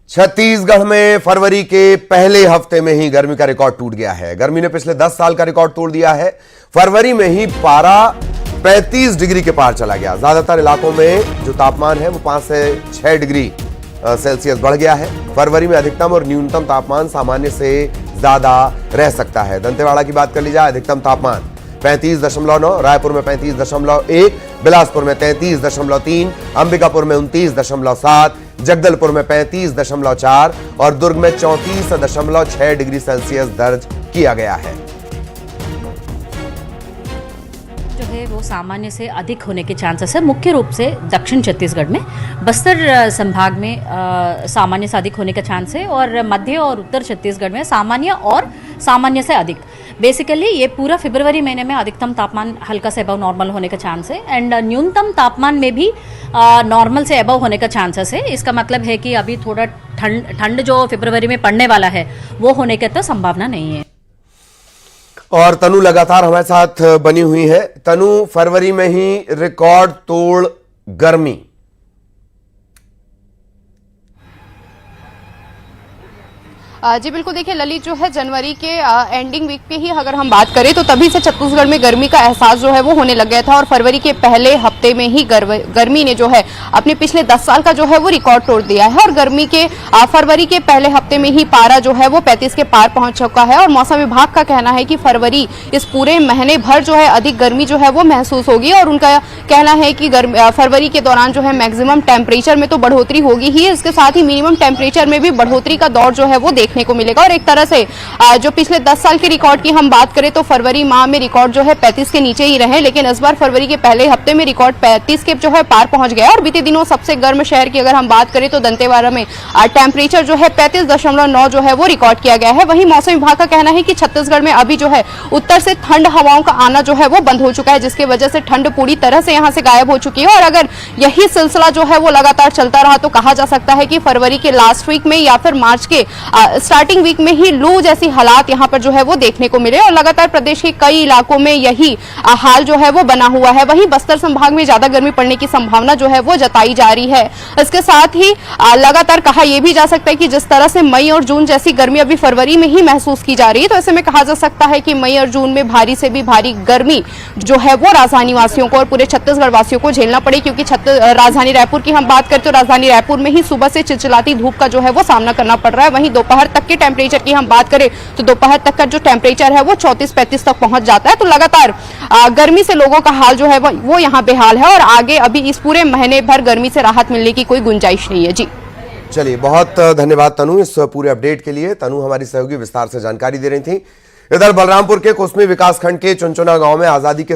छत्तीसगढ़ में फरवरी के पहले हफ्ते में ही गर्मी का रिकॉर्ड टूट गया है। गर्मी ने पिछले 10 साल का रिकॉर्ड तोड़ दिया है। फरवरी में ही पारा 35 डिग्री के पार चला गया। ज्यादातर इलाकों में जो तापमान है वो 5 से 6 डिग्री सेल्सियस बढ़ गया है। फरवरी में अधिकतम और न्यूनतम तापमान सामान्य से ज्यादा रह सकता है। दंतेवाड़ा की बात कर ली जाए, अधिकतम तापमान 35.9, रायपुर में 35.1, बिलासपुर में 33.3, अंबिकापुर में 29.7, जगदलपुर में 35.4 और दुर्ग में 34.6 डिग्री सेल्सियस दर्ज किया गया है। जो है वो सामान्य से अधिक होने के चांसेस है। मुख्य रूप से दक्षिण छत्तीसगढ़ में, बस्तर संभाग में सामान्य से अधिक होने का चांस है और मध्य और उत्तर छत्तीसगढ़ में सामान्य और सामान्य से अधिक। बेसिकली ये पूरा फरवरी महीने में अधिकतम तापमान हल्का से अबव नॉर्मल होने का चांस है एंड न्यूनतम तापमान में भी नॉर्मल से अबव होने का चांसेस है। इसका मतलब है कि अभी थोड़ा ठंड जो फरवरी में पड़ने वाला है वो होने की तो संभावना नहीं है। और तनु लगातार हमारे साथ बनी हुई है। तनु, फरवरी में ही रिकॉर्ड तोड़ गर्मी। जी बिल्कुल, देखिए ललित, जो है जनवरी के एंडिंग वीक पे ही अगर हम बात करें तो तभी से छत्तीसगढ़ में गर्मी का एहसास जो है वो होने लग गया था और फरवरी के पहले हफ्ते में ही गर्मी ने जो है अपने पिछले 10 साल का जो है वो रिकॉर्ड तोड़ दिया है। और गर्मी के फरवरी के पहले हफ्ते में ही पारा जो है वो 35 के पार पहुंच चुका है और मौसम विभाग का कहना है कि फरवरी इस पूरे महीने भर जो है अधिक गर्मी जो है वो महसूस होगी और उनका कहना है कि फरवरी के दौरान जो है मैक्सिमम टेम्परेचर में तो बढ़ोतरी होगी ही, इसके साथ ही मिनिमम टेम्परेचर में भी बढ़ोतरी का दौर जो है वो देखने को मिलेगा। और एक तरह से जो पिछले 10 साल के रिकॉर्ड की हम बात करें तो फरवरी माह में रिकॉर्ड जो है 35 के नीचे ही रहे, लेकिन इस बार फरवरी के पहले हफ्ते में रिकॉर्ड 35 के जो है पार पहुंच गया। और बीते दिनों सबसे गर्म शहर की अगर हम बात करें तो दंतेवाड़ा में टेम्परेचर जो है 35.9 जो है वो रिकॉर्ड किया गया है। वहीं मौसम विभाग का कहना है कि छत्तीसगढ़ में अभी जो है उत्तर से ठंड हवाओं का आना जो है वो बंद हो चुका है, जिसकी वजह से ठंड पूरी तरह से यहां से गायब हो चुकी है। और अगर यही सिलसिला जो है वो लगातार चलता रहा तो कहा जा सकता है कि फरवरी के लास्ट वीक में या फिर मार्च के स्टार्टिंग वीक में ही लू जैसी हालात यहां पर जो है वो देखने को मिले और लगातार प्रदेश के कई इलाकों में यही हाल जो है वो बना हुआ है। वहीं बस्तर संभाग में ज्यादा गर्मी पड़ने की संभावना जो है वो जताई जा रही है। इसके साथ ही लगातार कहा यह भी जा सकता है कि जिस तरह से मई और जून जैसी गर्मी अभी फरवरी में ही महसूस की जा रही है, तो ऐसे में कहा जा सकता है कि मई और जून में भारी से भी भारी गर्मी जो है वो राजधानी वासियों को और पूरे छत्तीसगढ़ वासियों को झेलना पड़े। क्योंकि राजधानी रायपुर की हम बात करें तो राजधानी रायपुर में ही सुबह से चिलचिलाती धूप का जो है वो सामना करना पड़ रहा है। वहीं दोपहर तक के टेम्परेचर की हम बात करें तो दोपहर तक का जो टेम्परेचर है वो 34-35 तक पहुंच जाता है। तो लगातार गर्मी से लोगों का हाल जो है वो यहाँ बेहाल है और आगे अभी इस पूरे महीने भर गर्मी से राहत मिलने की कोई गुंजाइश नहीं है। जी चलिए, बहुत धन्यवाद तनु इस पूरे अपडेट के लिए। तनु हमारी सहयोगी विस्तार से जानकारी दे रही थी। इधर बलरामपुर के कुसमी विकासखंड के चुनचुना गांव में आजादी के